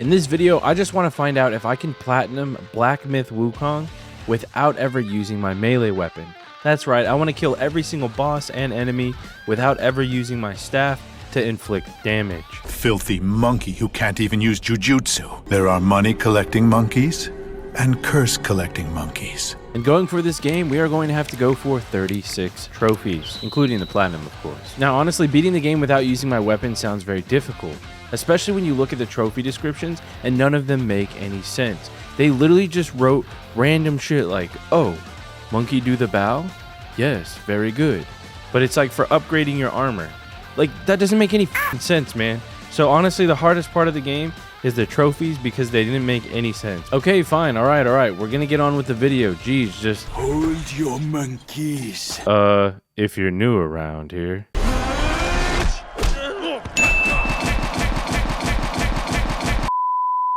In this video, I just want to find out if I can platinum Black Myth Wukong without ever using my melee weapon. That's right, I want to kill every single boss and enemy without ever using my staff to inflict damage. Filthy monkey who can't even use jujutsu. There are money collecting monkeys and curse collecting monkeys. And going for this game, we are going to have to go for 36 trophies, including the platinum, of course. Now, honestly, beating the game without using my weapon sounds very difficult, especially when you look at the trophy descriptions and none of them make any sense. They literally just wrote random shit like, oh, monkey do the bow? Yes, very good. But it's like for upgrading your armor. Like, that doesn't make any sense, man. So honestly, the hardest part of the game is the trophies because they didn't make any sense. Okay, fine. All right. We're gonna get on with the video. Jeez, just hold your monkeys. If you're new around here.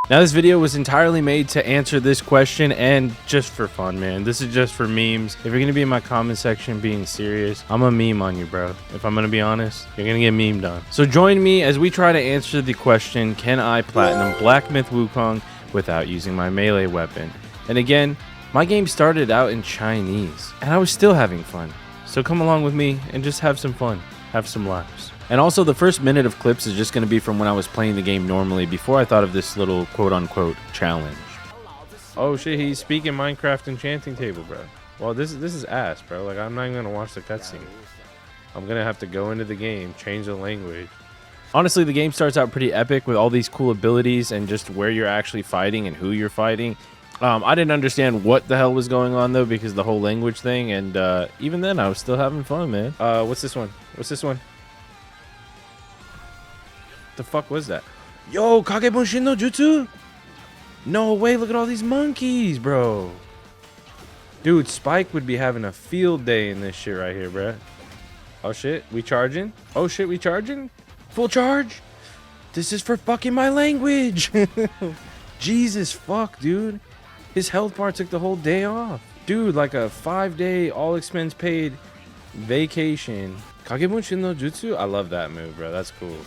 Now, this video was entirely made to answer this question and just for fun, man. This is just for memes. If you're gonna be in my comment section being serious, I'm a meme on you, bro. If I'm gonna be honest, you're gonna get memed on. So join me as we try to answer the question, can I platinum Black Myth Wukong without using my melee weapon? And again, my game started out in Chinese and I was still having fun. So come along with me and just have some fun, have some laughs. And also, the first minute of clips is just going to be from when I was playing the game normally before I thought of this little quote-unquote challenge. Oh shit, he's speaking Minecraft enchanting table, bro. Well, this is ass, bro. Like, I'm not even going to watch the cutscene. I'm going to have to go into the game, change the language. Honestly, the game starts out pretty epic with all these cool abilities and just where you're actually fighting and who you're fighting. I didn't understand what the hell was going on, though, because of the whole language thing. And even then, I was still having fun, man. What's this one? What's this one? The fuck was that? Yo, Kage Bunshin no Jutsu? No way, look at all these monkeys, bro. Dude, Spike would be having a field day in this shit right here, bro. Oh shit, we charging? Oh shit, we charging? Full charge? This is for fucking my language. Jesus fuck, dude. His health bar took the whole day off. Dude, like a 5-day all expense paid vacation. Kage Bunshin no Jutsu? I love that move, bro. That's cool.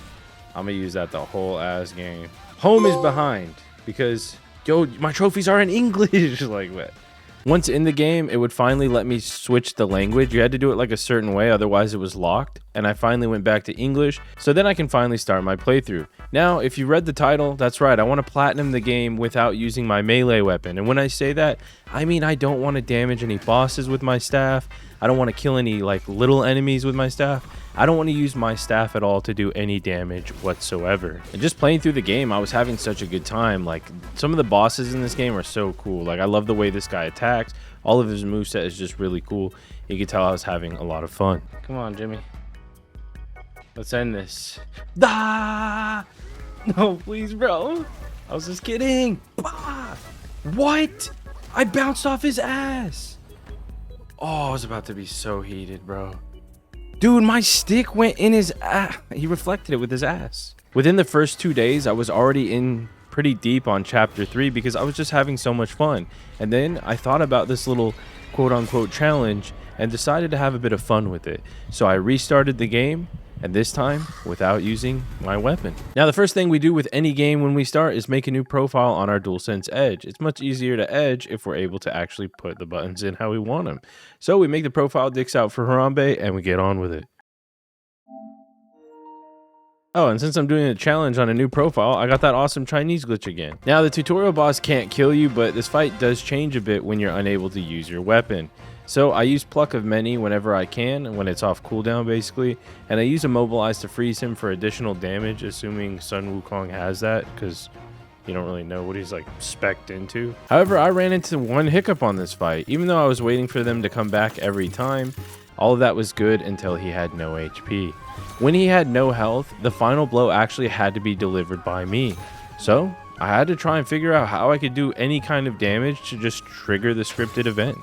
I'm gonna use that the whole ass game. Home is behind because, yo, my trophies are in English. Like, what? Once in the game, it would finally let me switch the language. You had to do it like a certain way, otherwise it was locked. And I finally went back to English, so then I can finally start my playthrough. Now, if you read the title, that's right. I want to platinum the game without using my melee weapon. And when I say that, I mean I don't want to damage any bosses with my staff. I don't want to kill any like little enemies with my staff. I don't want to use my staff at all to do any damage whatsoever. And just playing through the game, I was having such a good time. Like, some of the bosses in this game are so cool. Like, I love the way this guy attacks. All of his moveset is just really cool. You can tell I was having a lot of fun. Come on, Jimmy. Let's end this. Ah! No, please, bro. I was just kidding. Bah! What? I bounced off his ass. Oh, I was about to be so heated, bro. Dude, my stick went in his ass. He reflected it with his ass. Within the first 2 days, I was already in pretty deep on chapter 3 because I was just having so much fun. And then I thought about this little quote-unquote challenge and decided to have a bit of fun with it. So I restarted the game, and this time without using my weapon. Now, the first thing we do with any game when we start is make a new profile on our DualSense Edge. It's much easier to edge if we're able to actually put the buttons in how we want them. So we make the profile dicks out for Harambe and we get on with it. Oh, and since I'm doing a challenge on a new profile, I got that awesome Chinese glitch again. Now, the tutorial boss can't kill you, but this fight does change a bit when you're unable to use your weapon. So I use Pluck of Many whenever I can, when it's off cooldown basically, and I use Immobilize to freeze him for additional damage, assuming Sun Wukong has that, because you don't really know what he's like spec'd into. However, I ran into one hiccup on this fight. Even though I was waiting for them to come back every time, all of that was good until he had no HP. When he had no health, the final blow actually had to be delivered by me. So I had to try and figure out how I could do any kind of damage to just trigger the scripted event.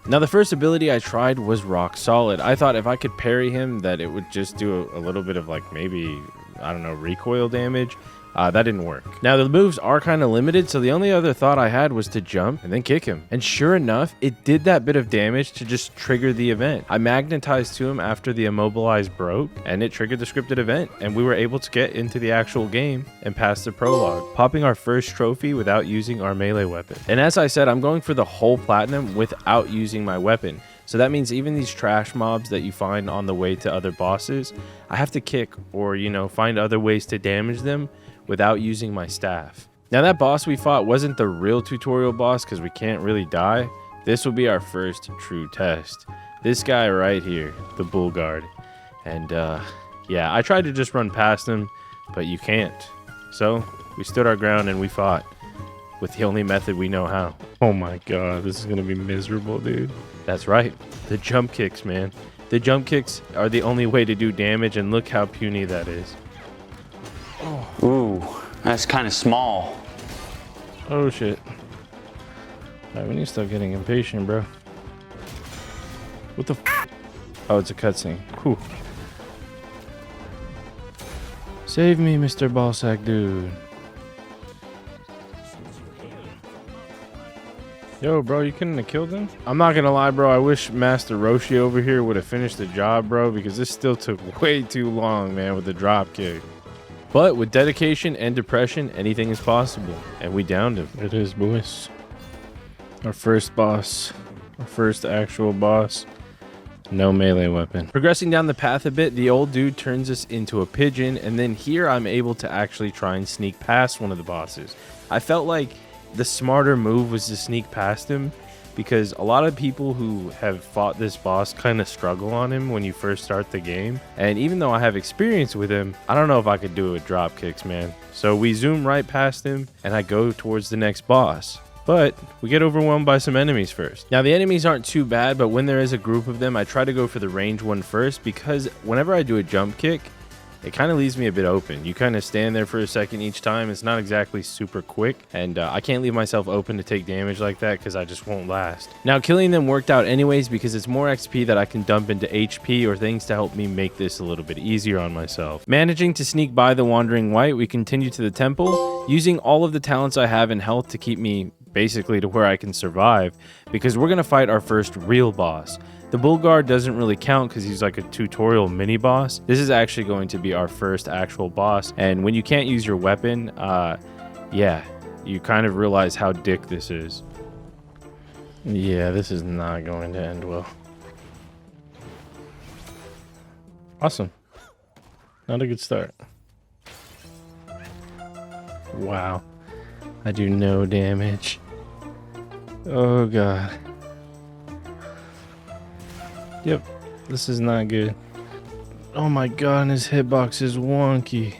Now, the first ability I tried was Rock Solid. I thought if I could parry him that it would just do a little bit of like maybe, I don't know, recoil damage. That didn't work. Now the moves are kind of limited, so the only other thought I had was to jump and then kick him. And sure enough, it did that bit of damage to just trigger the event. I magnetized to him after the immobilize broke, and it triggered the scripted event, and we were able to get into the actual game and pass the prologue, popping our first trophy without using our melee weapon. And as I said, I'm going for the whole platinum without using my weapon. So that means even these trash mobs that you find on the way to other bosses, I have to kick or, you know, find other ways to damage them without using my staff. Now that boss we fought wasn't the real tutorial boss because we can't really die. This will be our first true test. This guy right here, the bull guard. And yeah, I tried to just run past him, but you can't. So we stood our ground and we fought with the only method we know how. Oh my god, this is gonna be miserable, dude. That's right, the jump kicks, man. The jump kicks are the only way to do damage, and look how puny that is. Oh. Ooh, that's kind of small. Oh shit. Alright, we need to stop getting impatient, bro. What the f? Oh, it's a cutscene. Whew. Save me, Mr. Ballsack dude. Yo, bro, you couldn't have killed him? I'm not gonna lie, bro. I wish Master Roshi over here would have finished the job, bro, because this still took way too long, man, with the drop kick. But with dedication and depression, anything is possible. And we downed him. It is, boys. Our first boss. Our first actual boss. No melee weapon. Progressing down the path a bit, the old dude turns us into a pigeon, and then here I'm able to actually try and sneak past one of the bosses. I felt like the smarter move was to sneak past him, because a lot of people who have fought this boss kind of struggle on him when you first start the game. And even though I have experience with him, I don't know if I could do it with drop kicks, man. So we zoom right past him and I go towards the next boss. But we get overwhelmed by some enemies first. Now the enemies aren't too bad, but when there is a group of them, I try to go for the range one first, because whenever I do a jump kick, it kind of leaves me a bit open. You kind of stand there for a second each time. It's not exactly super quick, and I can't leave myself open to take damage like that because I just won't last. Now killing them worked out anyways because it's more XP that I can dump into HP or things to help me make this a little bit easier on myself. Managing to sneak by the Wandering Wight, we continue to the temple, using all of the talents I have in health to keep me basically to where I can survive, because we're going to fight our first real boss. The bull guard doesn't really count because he's like a tutorial mini boss. This is actually going to be our first actual boss, and when you can't use your weapon, yeah, you kind of realize how dick this is. Yeah, this is not going to end well. Awesome. Not a good start. Wow. I do no damage. Oh god. Yep, this is not good. Oh my god, and his hitbox is wonky.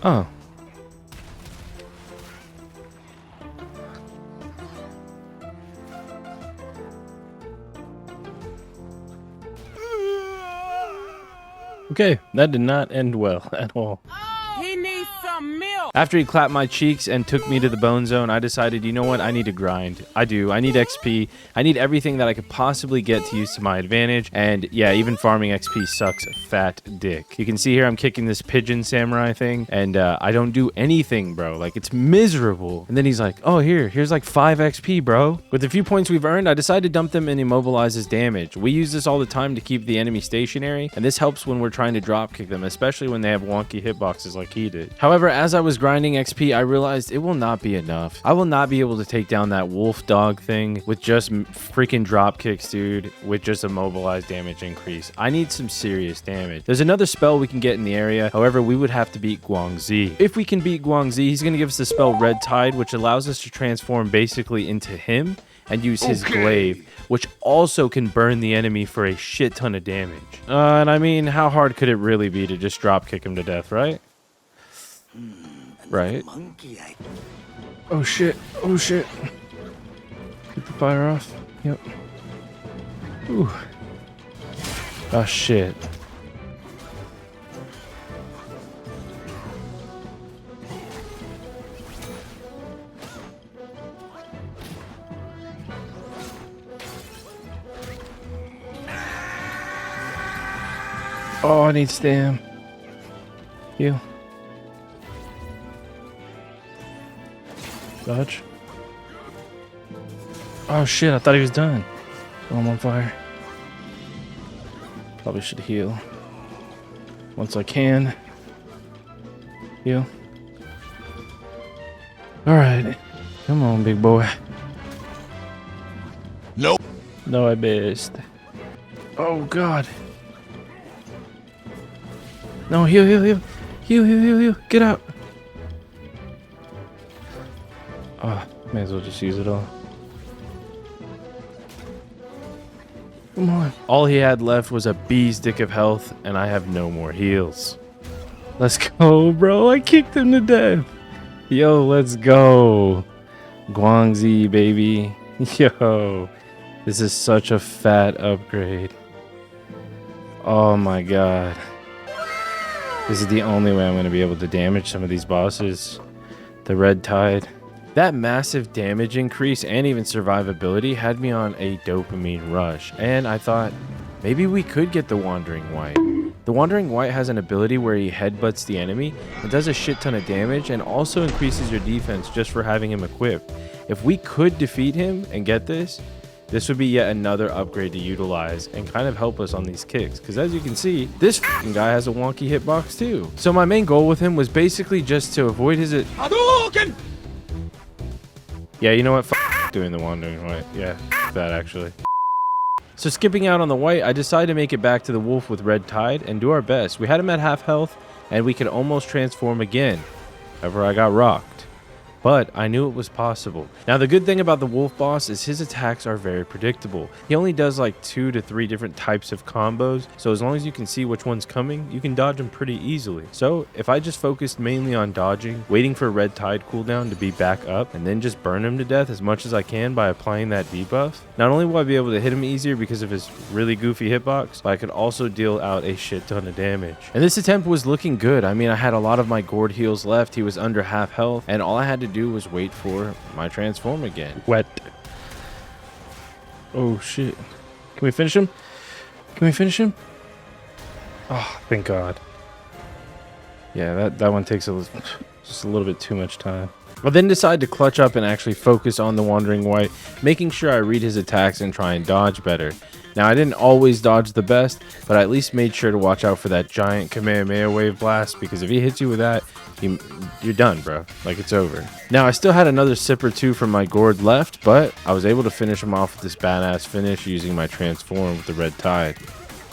Oh. Okay, that did not end well at all. He needs some milk. After he clapped my cheeks and took me to the bone zone, I decided, you know what, I need to grind. I do. I need XP. I need everything that I could possibly get to use to my advantage. And yeah, even farming XP sucks fat dick. You can see here I'm kicking this pigeon samurai thing, and I don't do anything, bro. Like, it's miserable. And then he's like, oh, here's like 5 XP, bro. With the few points we've earned, I decided to dump them in Immobilize's damage. We use this all the time to keep the enemy stationary, and this helps when we're trying to drop kick them, especially when they have wonky hitboxes like he did. However, as I was grinding XP, I realized it will not be enough. I will not be able to take down that wolf dog thing with just freaking drop kicks, dude, with just immobilized damage increase. I need some serious damage. There's another spell we can get in the area. However, we would have to beat Guangzi. If we can beat Guangzi, he's going to give us the spell Red Tide, which allows us to transform basically into him and use his glaive, which also can burn the enemy for a shit ton of damage. And I mean, how hard could it really be to just drop kick him to death, right? Right. Oh shit. Oh shit. Keep the fire off. Yep. Ooh. Oh shit. Oh, I need stam. Heal. Dodge. Oh shit, I thought he was done. Oh, I'm on fire. Probably should heal. Once I can. Heal. Alright. Come on, big boy. Nope. No, I missed. Oh god. No, heal, heal, heal. Heal, heal, heal, heal. Get out. Oh, may as well just use it all. Come on. All he had left was a bee's dick of health, and I have no more heals. Let's go, bro. I kicked him to death. Yo, let's go. Guangxi, baby. Yo. This is such a fat upgrade. Oh my god. This is the only way I'm going to be able to damage some of these bosses. The Red Tide. That massive damage increase and even survivability had me on a dopamine rush, and I thought maybe we could get the Wandering White. The Wandering White has an ability where he headbutts the enemy and does a shit ton of damage and also increases your defense just for having him equipped. If we could defeat him and get this would be yet another upgrade to utilize and kind of help us on these kicks, because as you can see, this guy has a wonky hitbox too. So my main goal with him was basically just to avoid his Yeah, you know what? Doing the Wandering White. Yeah, that actually. So skipping out on the white, I decided to make it back to the wolf with Red Tide and do our best. We had him at half health, and we could almost transform again. However, I got rocked. But I knew it was possible. Now, the good thing about the wolf boss is his attacks are very predictable. He only does like 2 to 3 different types of combos, so as long as you can see which one's coming, you can dodge them pretty easily. So if I just focused mainly on dodging, waiting for Red Tide cooldown to be back up, and then just burn him to death as much as I can by applying that debuff, not only will I be able to hit him easier because of his really goofy hitbox, but I could also deal out a shit ton of damage. And this attempt was looking good. I mean, I had a lot of my gourd heals left. He was under half health, and all I had to do was wait for my transform again. Wet. Oh shit. Can we finish him? Can we finish him? Oh, thank god. Yeah, that one takes just a little bit too much time. I then decided to clutch up and actually focus on the Wandering White, making sure I read his attacks and try and dodge better. Now, I didn't always dodge the best, but I at least made sure to watch out for that giant Kamehameha wave blast, because if he hits you with that, you're done, bro. Like, it's over. Now, I still had another sip or two from my gourd left, but I was able to finish him off with this badass finish using my transform with the Red Tide.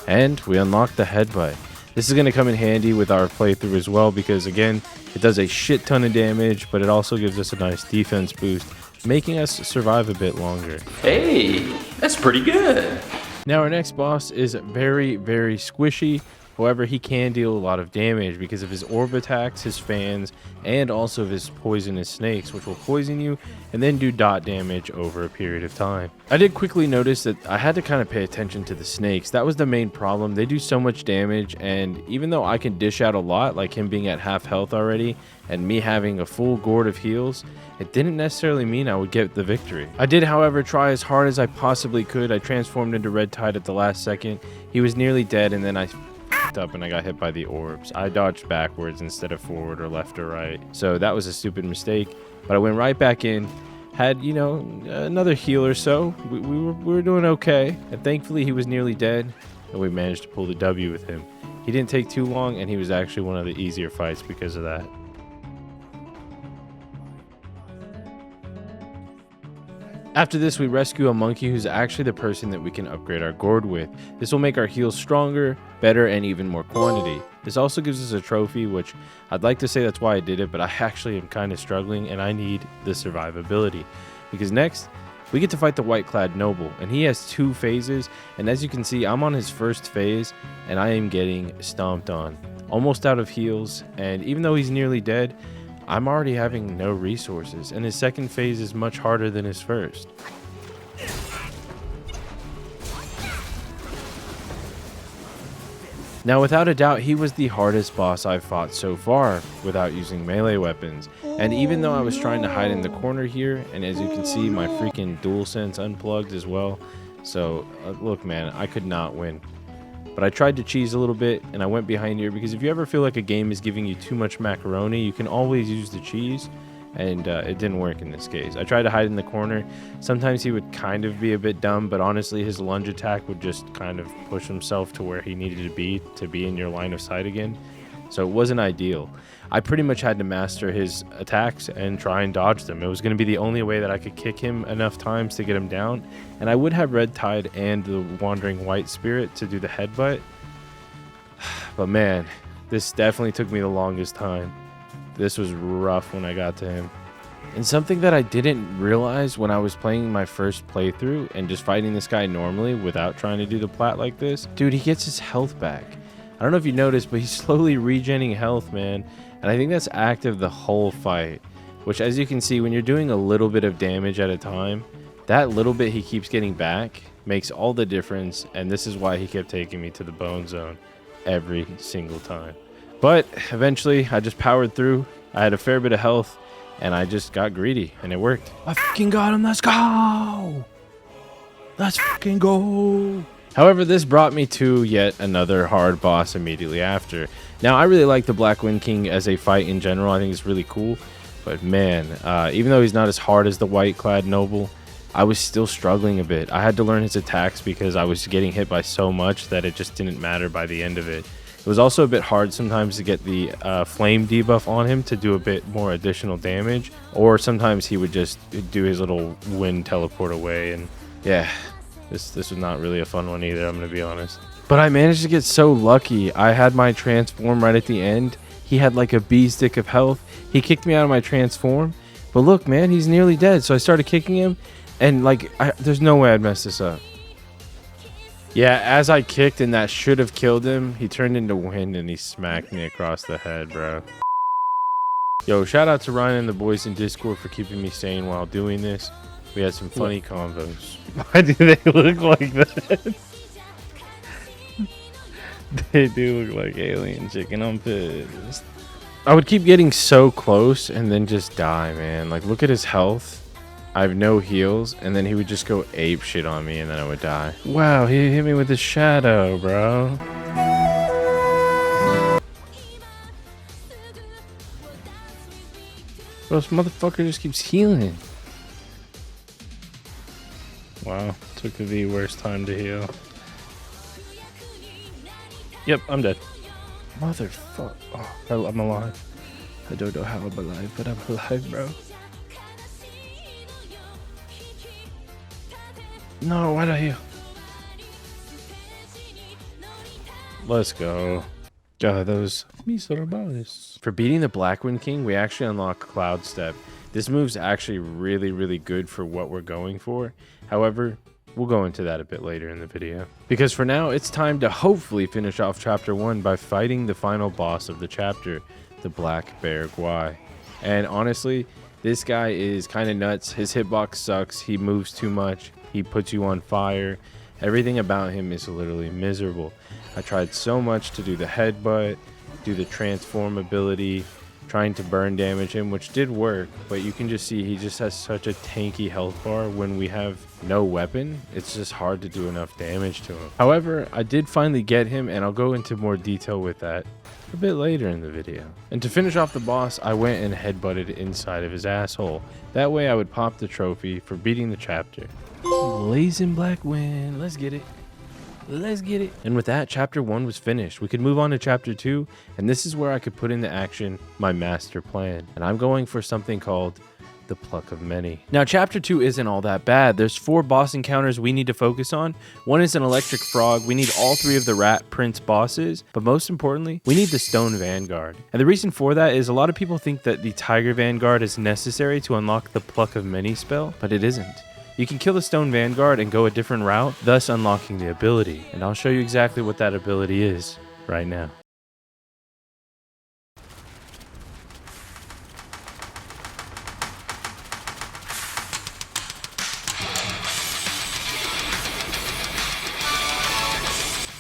And we unlocked the headbutt. This is going to come in handy with our playthrough as well, because again, it does a shit ton of damage, but it also gives us a nice defense boost, making us survive a bit longer. Hey, that's pretty good. Now our next boss is very, very squishy. However, he can deal a lot of damage because of his orb attacks, his fans, and also of his poisonous snakes, which will poison you and then do dot damage over a period of time. I did quickly notice that I had to kind of pay attention to the snakes. That was the main problem. They do so much damage, and even though I can dish out a lot, like him being at half health already and me having a full gourd of heals, it didn't necessarily mean I would get the victory. I did, however, try as hard as I possibly could. I transformed into Red Tide at the last second. He was nearly dead, and then I up and I got hit by the orbs. I dodged backwards instead of forward or left or right, so that was a stupid mistake, but I went right back in, had, you know, another heal or so. We were doing okay, and thankfully he was nearly dead, and we managed to pull the W with him. He didn't take too long, and he was actually one of the easier fights because of that. After this, we rescue a monkey who's actually the person that we can upgrade our gourd with. This will make our heals stronger, better, and even more quantity. This also gives us a trophy, which I'd like to say that's why I did it, but I actually am kind of struggling, and I need the survivability. Because next, we get to fight the white-clad noble, and he has 2 phases, and as you can see, I'm on his first phase, and I am getting stomped on. Almost out of heals, and even though he's nearly dead, I'm already having no resources, and his second phase is much harder than his first. Now, without a doubt, he was the hardest boss I've fought so far without using melee weapons. And even though I was trying to hide in the corner here, and as you can see, my freaking DualSense unplugged as well. So, look man, I could not win. But I tried to cheese a little bit, and I went behind here because if you ever feel like a game is giving you too much macaroni, you can always use the cheese, and it didn't work in this case. I tried to hide in the corner. Sometimes he would kind of be a bit dumb, but honestly his lunge attack would just kind of push himself to where he needed to be in your line of sight again. So it wasn't ideal. I pretty much had to master his attacks and try and dodge them. It was going to be the only way that I could kick him enough times to get him down. And I would have Red Tide and the Wandering White Spirit to do the headbutt. But man, this definitely took me the longest time. This was rough when I got to him. And something that I didn't realize when I was playing my first playthrough and just fighting this guy normally without trying to do the plat like this, dude, he gets his health back. I don't know if you noticed, but he's slowly regenerating health, man. And I think that's active the whole fight, which, as you can see, when you're doing a little bit of damage at a time, that little bit he keeps getting back makes all the difference. And this is why he kept taking me to the bone zone every single time. But eventually I just powered through. I had a fair bit of health and I just got greedy and it worked. I fucking got him. Let's go. Let's fucking go. However, this brought me to yet another hard boss immediately after. Now, I really like the Black Wind King as a fight in general. I think it's really cool. But man, even though he's not as hard as the White Clad Noble, I was still struggling a bit. I had to learn his attacks because I was getting hit by so much that it just didn't matter by the end of it. It was also a bit hard sometimes to get the flame debuff on him to do a bit more additional damage. Or sometimes he would just do his little wind teleport away. And yeah, this was not really a fun one either, I'm going to be honest. But I managed to get so lucky. I had my transform right at the end. He had like a bee stick of health. He kicked me out of my transform. But look, man, he's nearly dead. So I started kicking him. And like, there's no way I'd mess this up. Yeah, as I kicked and that should have killed him, he turned into wind and he smacked me across the head, bro. Yo, shout out to Ryan and the boys in Discord for keeping me sane while doing this. We had some funny convos. Why do they look like that? They do look like alien chicken. I'm pissed. I would keep getting so close and then just die, man. Like, look at his health. I have no heals, and then he would just go ape shit on me, and then I would die. Wow, he hit me with his shadow, bro. Bro, this motherfucker just keeps healing. Wow, took the worst time to heal. Yep, I'm dead. Motherfucker. Oh, I'm alive. I don't know how I'm alive, but I'm alive, bro. No, why'd I heal? Let's go. God, those miserables. For beating the Black Wind King, we actually unlock Cloud Step. This move's actually really, really good for what we're going for. However, we'll go into that a bit later in the video. Because for now, it's time to hopefully finish off Chapter 1 by fighting the final boss of the chapter, the Black Bear Guai. And honestly, this guy is kind of nuts. His hitbox sucks. He moves too much. He puts you on fire. Everything about him is literally miserable. I tried so much to do the headbutt, do the transform ability, trying to burn damage him, which did work, but you can just see he just has such a tanky health bar. When we have no weapon, it's just hard to do enough damage to him. However, I did finally get him, and I'll go into more detail with that a bit later in the video. And to finish off the boss, I went and headbutted inside of his asshole. That way I would pop the trophy for beating the chapter. Blazing Black Wind, let's get it. Let's get it. And with that, Chapter 1 was finished. We could move on to Chapter 2, and this is where I could put into action my master plan. And I'm going for something called the Pluck of Many. Now, Chapter 2 isn't all that bad. There's 4 boss encounters we need to focus on. One is an electric frog. We need all 3 of the Rat Prince bosses. But most importantly, we need the Stone Vanguard. And the reason for that is a lot of people think that the Tiger Vanguard is necessary to unlock the Pluck of Many spell, but it isn't. You can kill the Stone Vanguard and go a different route, thus unlocking the ability. And I'll show you exactly what that ability is right now.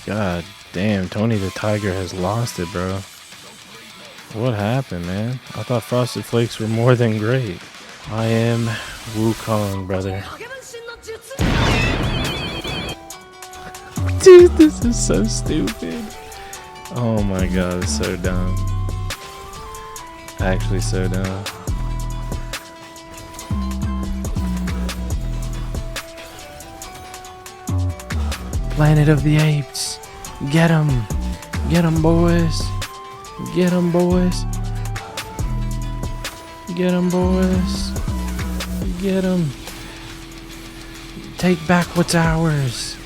God damn, Tony the Tiger has lost it, bro. What happened, man? I thought Frosted Flakes were more than great. I am Wukong, brother. Dude, this is so stupid. Oh my god, it's so dumb. Actually so dumb. Planet of the Apes. Get 'em. Get 'em, boys. Get 'em, boys. Get 'em, boys. Get 'em. Take back what's ours.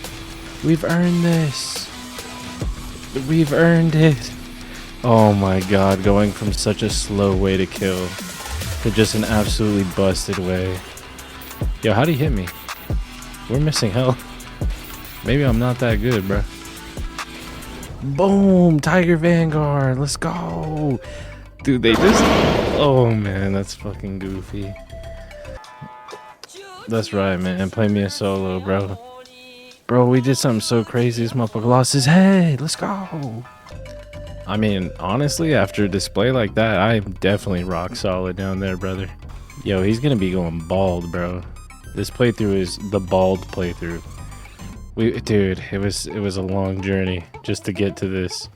We've earned this. We've earned it. Oh my god, going from such a slow way to kill to just an absolutely busted way. Yo, how'd he hit me? We're missing health. Maybe I'm not that good, bro. Boom! Tiger Vanguard. Let's go. Dude, they just... Oh, man. That's fucking goofy. That's right, man. Play me a solo, bro. Bro, we did something so crazy. This motherfucker lost his head. Let's go. I mean, honestly, after a display like that, I'm definitely rock solid down there, brother. Yo, he's going to be going bald, bro. This playthrough is the bald playthrough. Dude, it was a long journey just to get to this.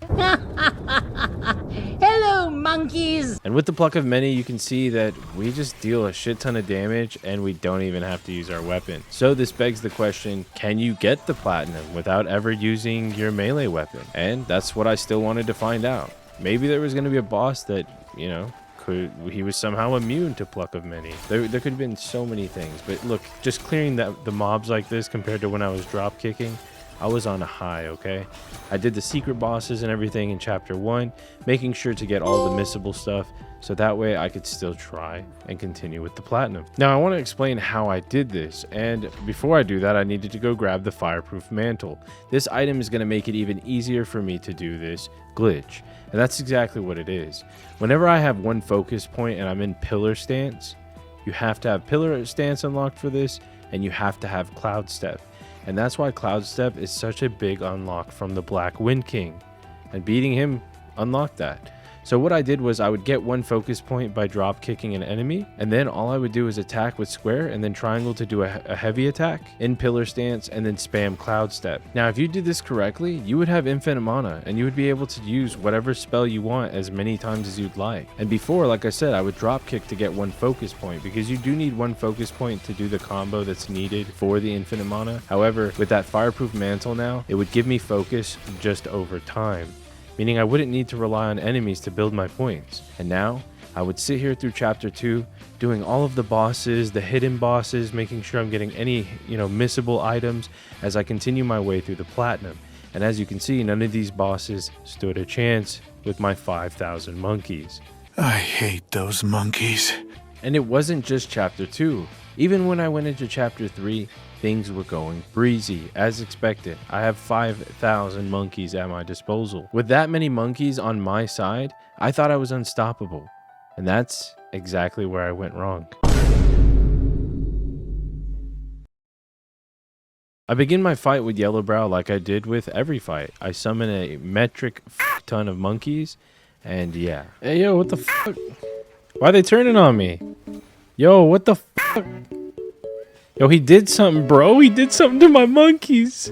Hello, monkeys! And with the pluck of many, you can see that we just deal a shit ton of damage and we don't even have to use our weapon. So this begs the question, can you get the platinum without ever using your melee weapon? And that's what I still wanted to find out. Maybe there was going to be a boss that, you know, he was somehow immune to pluck of many. There could have been so many things, but look, just clearing the mobs like this compared to when I was drop kicking, I was on a high. Okay, I did the secret bosses and everything in chapter 1, making sure to get all the missable stuff so that way I could still try and continue with the platinum. Now I want to explain how I did this, and before I do that, I needed to go grab the fireproof mantle. This item is going to make it even easier for me to do this glitch. And that's exactly what it is. Whenever I have one focus point and I'm in pillar stance, you have to have pillar stance unlocked for this, and you have to have cloud step. And that's why cloud step is such a big unlock from the Black Wind King. And beating him unlocked that. So what I did was I would get one focus point by drop kicking an enemy, and then all I would do is attack with square and then triangle to do a heavy attack in pillar stance and then spam cloud step. Now if you did this correctly, you would have infinite mana and you would be able to use whatever spell you want as many times as you'd like. And before, like I said, I would drop kick to get one focus point because you do need one focus point to do the combo that's needed for the infinite mana. However, with that fireproof mantle now, it would give me focus just over time, meaning I wouldn't need to rely on enemies to build my points. And now, I would sit here through chapter 2, doing all of the bosses, the hidden bosses, making sure I'm getting any, missable items as I continue my way through the platinum. And as you can see, none of these bosses stood a chance with my 5,000 monkeys. I hate those monkeys. And it wasn't just chapter 2. Even when I went into chapter 3, things were going breezy, as expected. I have 5,000 monkeys at my disposal. With that many monkeys on my side, I thought I was unstoppable. And that's exactly where I went wrong. I begin my fight with Yellowbrow like I did with every fight. I summon a metric ton of monkeys, and yeah. Hey, yo, what the fuck? Why are they turning on me? Yo, what the fuck? Yo, he did something, bro. He did something to my monkeys.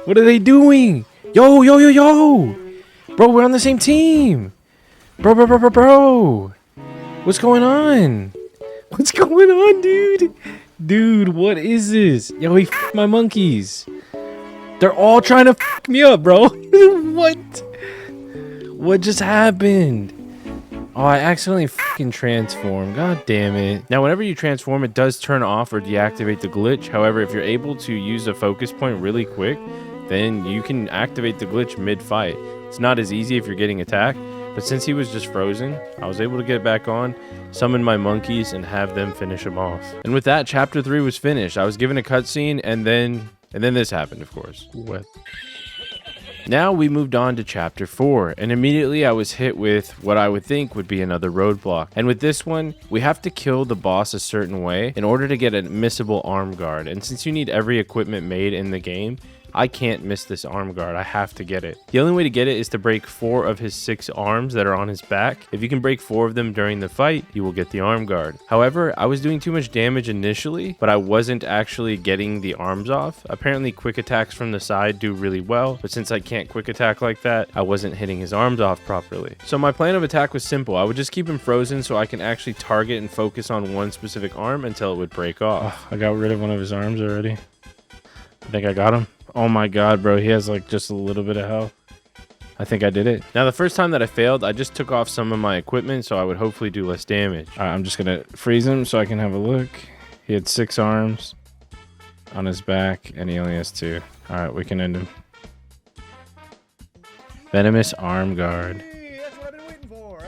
What are they doing? Yo. Bro, we're on the same team. Bro. What's going on? What's going on, dude? Dude, what is this? Yo, he f***ed my monkeys. They're all trying to f*** me up, bro. What? What just happened? Oh, I accidentally fucking transformed. God damn it. Now, whenever you transform, it does turn off or deactivate the glitch. However, if you're able to use a focus point really quick, then you can activate the glitch mid-fight. It's not as easy if you're getting attacked, but since he was just frozen, I was able to get back on, summon my monkeys, and have them finish him off. And with that, chapter 3 was finished. I was given a cutscene, and then this happened, of course. What? Now we moved on to chapter 4, and immediately I was hit with what I would think would be another roadblock. And with this one, we have to kill the boss a certain way in order to get a missable arm guard. And since you need every equipment made in the game I can't miss this arm guard. I have to get it. The only way to get it is to break 4 of his 6 arms that are on his back. If you can break 4 of them during the fight, you will get the arm guard. However, I was doing too much damage initially, but I wasn't actually getting the arms off. Apparently quick attacks from the side do really well, but since I can't quick attack like that, I wasn't hitting his arms off properly. So my plan of attack was simple. I would just keep him frozen so I can actually target and focus on one specific arm until it would break off. I got rid of one of his arms already. I think I got him. Oh my god, bro, he has like just a little bit of health. I think I did it. Now, the first time that I failed, I just took off some of my equipment so I would hopefully do less damage. All right, I'm just gonna freeze him so I can have a look. He had 6 arms on his back, and he only has 2. All right, we can end him. Venomous arm guard.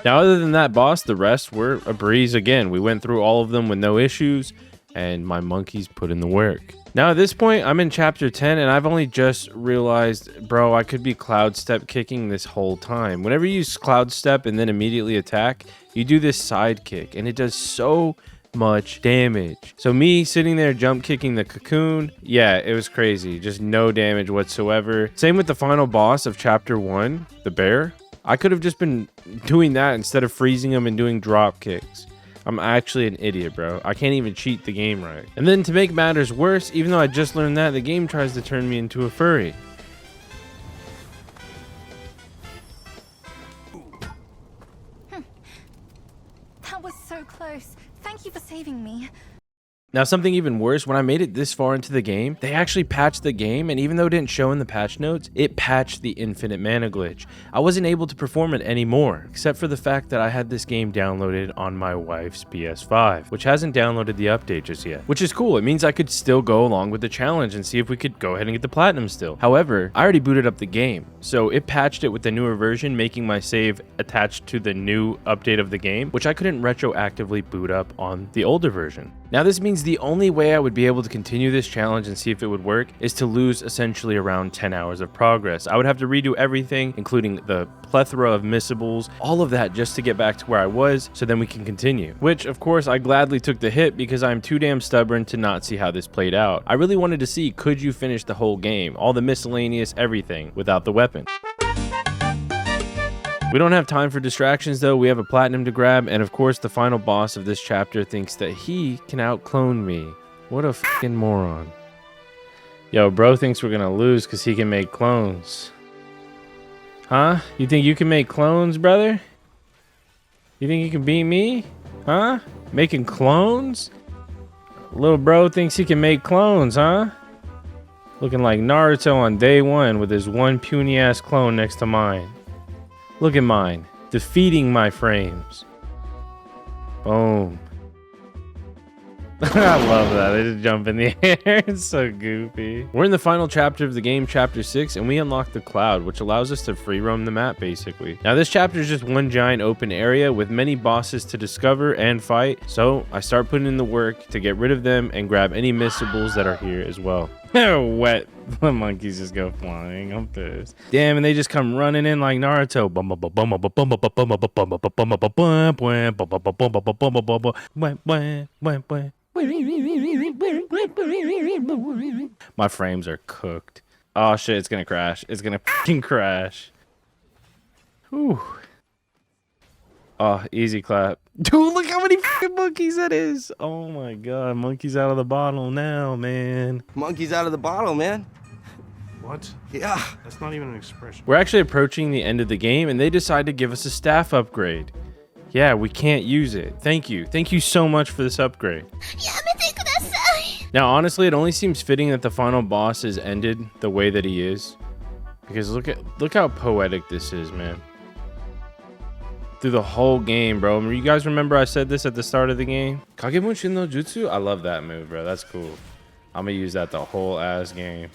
Now, other than that boss, the rest were a breeze again. We went through all of them with no issues, and my monkeys put in the work. Now, at this point, I'm in chapter 10, and I've only just realized, bro, I could be cloud step kicking this whole time. Whenever you use cloud step and then immediately attack, you do this side kick, and it does so much damage. So me sitting there jump kicking the cocoon, yeah, it was crazy. Just no damage whatsoever. Same with the final boss of chapter 1, the bear. I could have just been doing that instead of freezing him and doing drop kicks. I'm actually an idiot, bro. I can't even cheat the game right. And then to make matters worse, even though I just learned that, the game tries to turn me into a furry. That was so close. Thank you for saving me. Now, something even worse, when I made it this far into the game, they actually patched the game, and even though it didn't show in the patch notes, it patched the infinite mana glitch. I wasn't able to perform it anymore, except for the fact that I had this game downloaded on my wife's PS5, which hasn't downloaded the update just yet, which is cool. It means I could still go along with the challenge and see if we could go ahead and get the platinum still. However, I already booted up the game, so it patched it with the newer version, making my save attached to the new update of the game, which I couldn't retroactively boot up on the older version. Now, this means the only way I would be able to continue this challenge and see if it would work is to lose essentially around 10 hours of progress. I would have to redo everything, including the plethora of missables, all of that just to get back to where I was, so then we can continue. Which, of course, I gladly took the hit because I'm too damn stubborn to not see how this played out. I really wanted to see, could you finish the whole game, all the miscellaneous everything, without the weapon. We don't have time for distractions though. We have a platinum to grab, and of course the final boss of this chapter thinks that he can outclone me. What a fucking moron. Yo, bro thinks we're gonna lose because he can make clones. Huh? You think you can make clones, brother? You think you can beat me? Huh? Making clones? Little bro thinks he can make clones, huh? Looking like Naruto on day 1 with his one puny ass clone next to mine. Look at mine, defeating my frames. Boom. I love that. They just jump in the air. It's so goofy. We're in the final chapter of the game, chapter 6, and we unlock the cloud, which allows us to free roam the map, basically. Now, this chapter is just one giant open area with many bosses to discover and fight, so I start putting in the work to get rid of them and grab any missables that are here as well. Wet. The monkeys just go flying. I'm pissed. Damn, and they just come running in like Naruto. My frames are cooked. Oh shit, it's gonna crash. It's gonna fucking crash. Whew. Oh, easy clap. Dude, look how many fucking monkeys that is. Oh my god, monkeys out of the bottle now, man. Monkeys out of the bottle, man. What? Yeah. That's not even an expression. We're actually approaching the end of the game, and they decide to give us a staff upgrade. Yeah, we can't use it. Thank you. Thank you so much for this upgrade. Now, honestly, it only seems fitting that the final boss is ended the way that he is. Because look how poetic this is, man. Through the whole game, bro. You guys remember I said this at the start of the game? Kagebunshin no Jutsu? I love that move, bro. That's cool. I'm gonna use that the whole ass game.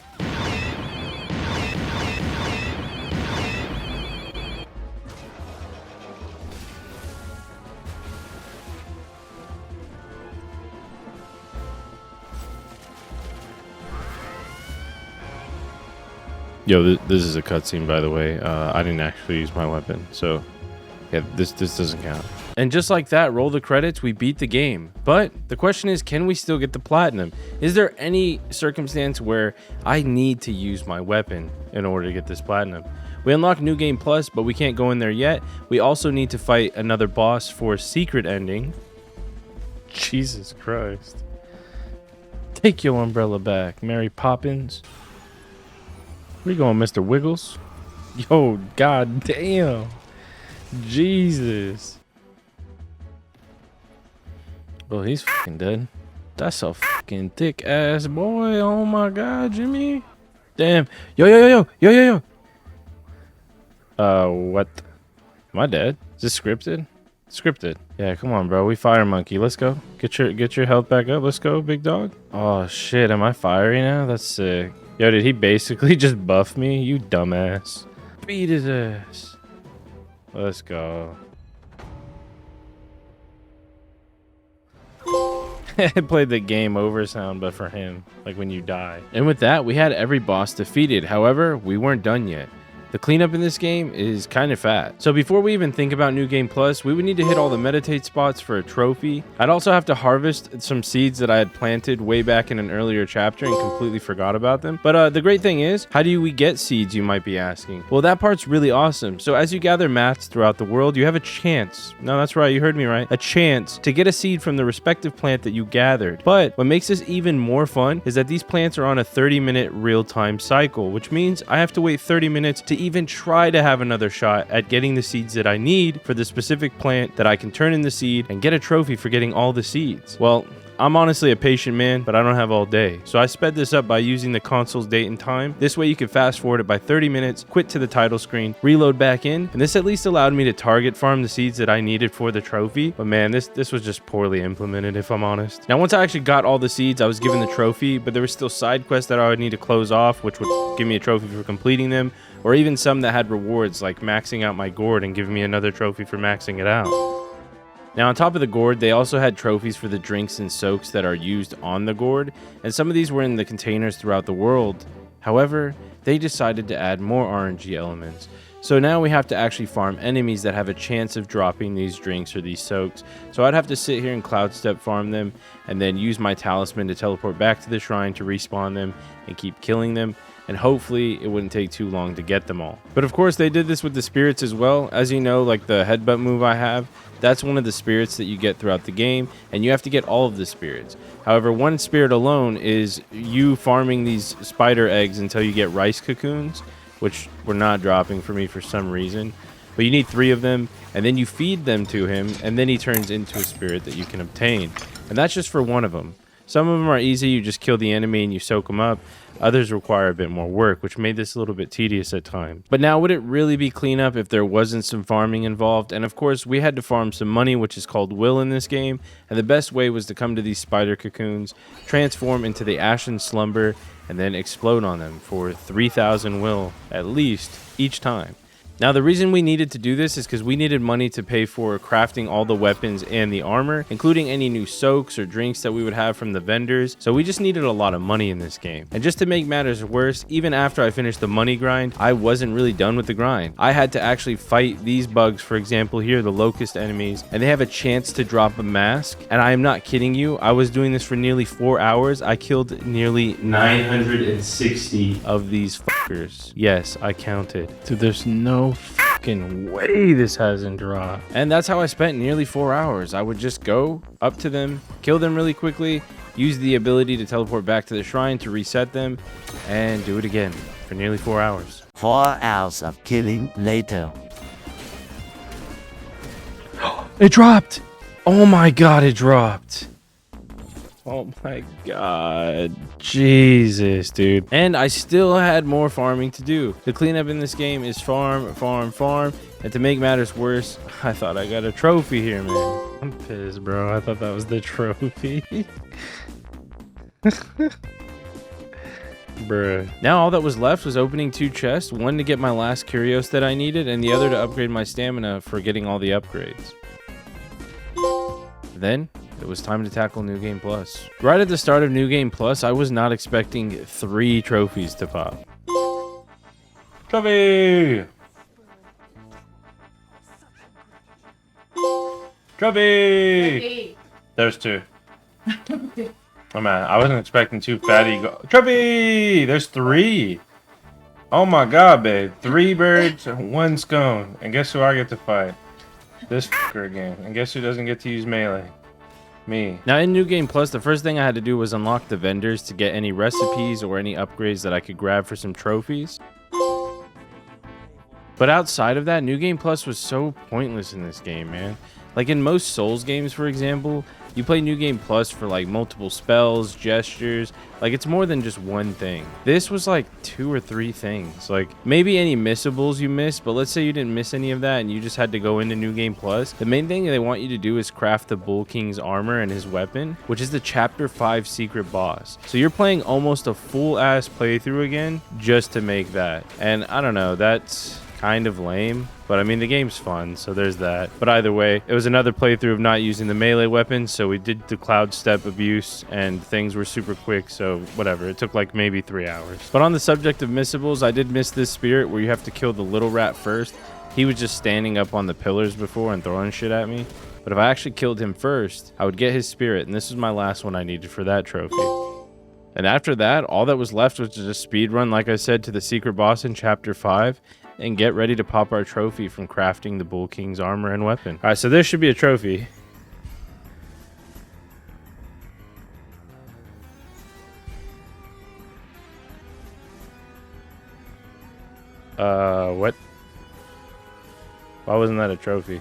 Yo, this is a cutscene, by the way. I didn't actually use my weapon, so yeah, this doesn't count. And just like that, roll the credits, we beat the game. But the question is, can we still get the platinum? Is there any circumstance where I need to use my weapon in order to get this platinum? We unlocked New Game Plus, but we can't go in there yet. We also need to fight another boss for secret ending. Jesus Christ. Take your umbrella back, Mary Poppins. Where you going, Mr. Wiggles? Yo, god damn. Jesus. Well, he's fucking dead. That's a fucking thick ass boy. Oh my god, Jimmy. Damn. Yo. What? Am I dead? Is this scripted? Scripted. Yeah, come on, bro. We fire monkey. Let's go. Get your health back up. Let's go, big dog. Oh shit, am I fiery now? That's sick. Yo, did he basically just buff me? You dumbass. Beat his ass. Let's go. I played the game over sound, but for him, like when you die. And with that, we had every boss defeated. However, we weren't done yet. The cleanup in this game is kind of fat. So before we even think about New Game Plus, we would need to hit all the meditate spots for a trophy. I'd also have to harvest some seeds that I had planted way back in an earlier chapter and completely forgot about them. But the great thing is, how do we get seeds, you might be asking? Well, that part's really awesome. So as you gather mats throughout the world, you have a chance. No, that's right, you heard me right. A chance to get a seed from the respective plant that you gathered. But what makes this even more fun is that these plants are on a 30-minute real-time cycle, which means I have to wait 30 minutes to even try to have another shot at getting the seeds that I need for the specific plant that I can turn in the seed and get a trophy for getting all the seeds. Well, I'm honestly a patient man, but I don't have all day. So I sped this up by using the console's date and time. This way you can fast forward it by 30 minutes, quit to the title screen, reload back in, and this at least allowed me to target farm the seeds that I needed for the trophy. But man, this was just poorly implemented, if I'm honest. Now, once I actually got all the seeds, I was given the trophy, but there were still side quests that I would need to close off, which would give me a trophy for completing them, or even some that had rewards like maxing out my gourd and giving me another trophy for maxing it out. Now, on top of the gourd, they also had trophies for the drinks and soaks that are used on the gourd, and some of these were in the containers throughout the world. However, they decided to add more RNG elements. So now we have to actually farm enemies that have a chance of dropping these drinks or these soaks. So I'd have to sit here and cloud step farm them and then use my talisman to teleport back to the shrine to respawn them and keep killing them. And hopefully it wouldn't take too long to get them all. But of course they did this with the spirits as well. As you know, like the headbutt move I have, that's one of the spirits that you get throughout the game, and you have to get all of the spirits. However, one spirit alone is you farming these spider eggs until you get rice cocoons, which were not dropping for me for some reason. But you need 3 of them, and then you feed them to him, and then he turns into a spirit that you can obtain. And that's just for one of them. Some of them are easy, you just kill the enemy and you soak them up. Others require a bit more work, which made this a little bit tedious at times. But now, would it really be cleanup if there wasn't some farming involved? And of course, we had to farm some money, which is called will in this game. And the best way was to come to these spider cocoons, transform into the ashen slumber, and then explode on them for 3,000 will, at least, each time. Now, the reason we needed to do this is because we needed money to pay for crafting all the weapons and the armor, including any new soaks or drinks that we would have from the vendors. So we just needed a lot of money in this game. And just to make matters worse, even after I finished the money grind, I wasn't really done with the grind. I had to actually fight these bugs, for example here, the locust enemies, and they have a chance to drop a mask. And I am not kidding you, I was doing this for nearly 4 hours. I killed nearly 960 of these fuckers. Yes, I counted. Dude, there's no fucking way this hasn't dropped. And that's how I spent nearly 4 hours. I would just go up to them, kill them really quickly, use the ability to teleport back to the shrine to reset them, and do it again for nearly 4 hours. 4 hours of killing later. It dropped! Oh my god, it dropped. Oh my god. Jesus, dude. And I still had more farming to do. The cleanup in this game is farm, farm, farm. And to make matters worse, I thought I got a trophy here, man. I'm pissed, bro. I thought that was the trophy. Bruh. Now all that was left was opening 2 chests. One to get my last curios that I needed, and the other to upgrade my stamina for getting all the upgrades. Then it was time to tackle New Game Plus. Right at the start of New Game Plus, I was not expecting 3 trophies to pop. Trophy! Trophy! There's 2. Oh man, I wasn't expecting 2 fatty Trophy! There's 3. Oh my god, babe. 3 birds, 1 scone. And guess who I get to fight? This fucker again. And guess who doesn't get to use melee? Me. Now in New Game Plus, the first thing I had to do was unlock the vendors to get any recipes or any upgrades that I could grab for some trophies. But outside of that, New Game Plus was so pointless in this game, man. Like in most Souls games, for example, you play New Game Plus for like multiple spells, gestures, like it's more than just one thing. This was like 2 or 3 things, like maybe any missables you missed, but let's say you didn't miss any of that and you just had to go into New Game Plus. The main thing they want you to do is craft the Bull King's armor and his weapon, which is the Chapter 5 secret boss. So you're playing almost a full-ass playthrough again just to make that. And I don't know, that's kind of lame, but I mean the game's fun, so there's that. But either way, it was another playthrough of not using the melee weapon, so we did the cloud step abuse and things were super quick, so whatever, it took like maybe 3 hours. But on the subject of missables, I did miss this spirit where you have to kill the little rat first. He was just standing up on the pillars before and throwing shit at me, but if I actually killed him first, I would get his spirit, and this was my last one I needed for that trophy. And after that, all that was left was to just speed run, like I said, to the secret boss in Chapter 5 and get ready to pop our trophy from crafting the Bull King's armor and weapon. All right, so this should be a trophy. What? Why wasn't that a trophy?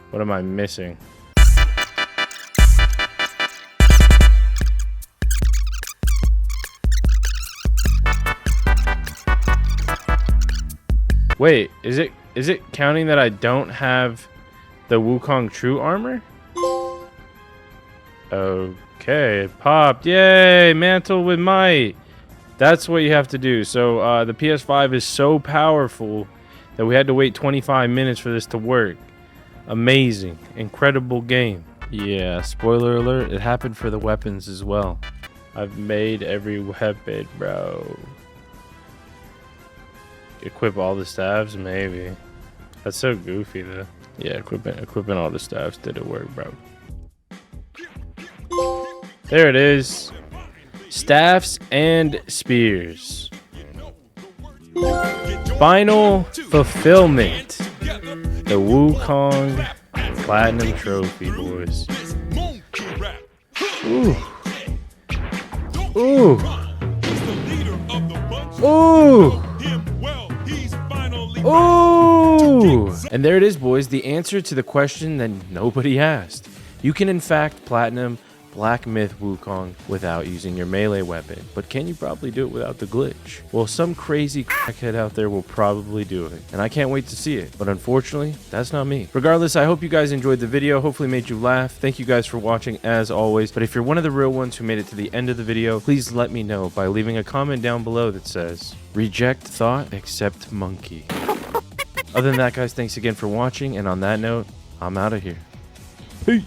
What am I missing? Wait, is it counting that I don't have the Wukong True armor? Okay, it popped. Yay, mantle with might. That's what you have to do. So the PS5 is so powerful that we had to wait 25 minutes for this to work. Amazing, incredible game. Yeah, spoiler alert, it happened for the weapons as well. I've made every weapon, bro. Equip all the staves? Maybe. That's so goofy though. Yeah, equipping all the staves didn't work, bro. There it is. Staffs and spears. Final fulfillment. The Wukong Platinum Trophy, boys. Ooh. Ooh. Ooh. Ooh! And there it is, boys, the answer to the question that nobody asked. You can in fact platinum Black Myth Wukong without using your melee weapon, but can you probably do it without the glitch? Well, some crazy crackhead out there will probably do it, and I can't wait to see it, but unfortunately, that's not me. Regardless, I hope you guys enjoyed the video, hopefully made you laugh. Thank you guys for watching as always, but if you're one of the real ones who made it to the end of the video, please let me know by leaving a comment down below that says, "Reject thought, accept monkey." Other than that, guys, thanks again for watching, and on that note, I'm out of here. Peace.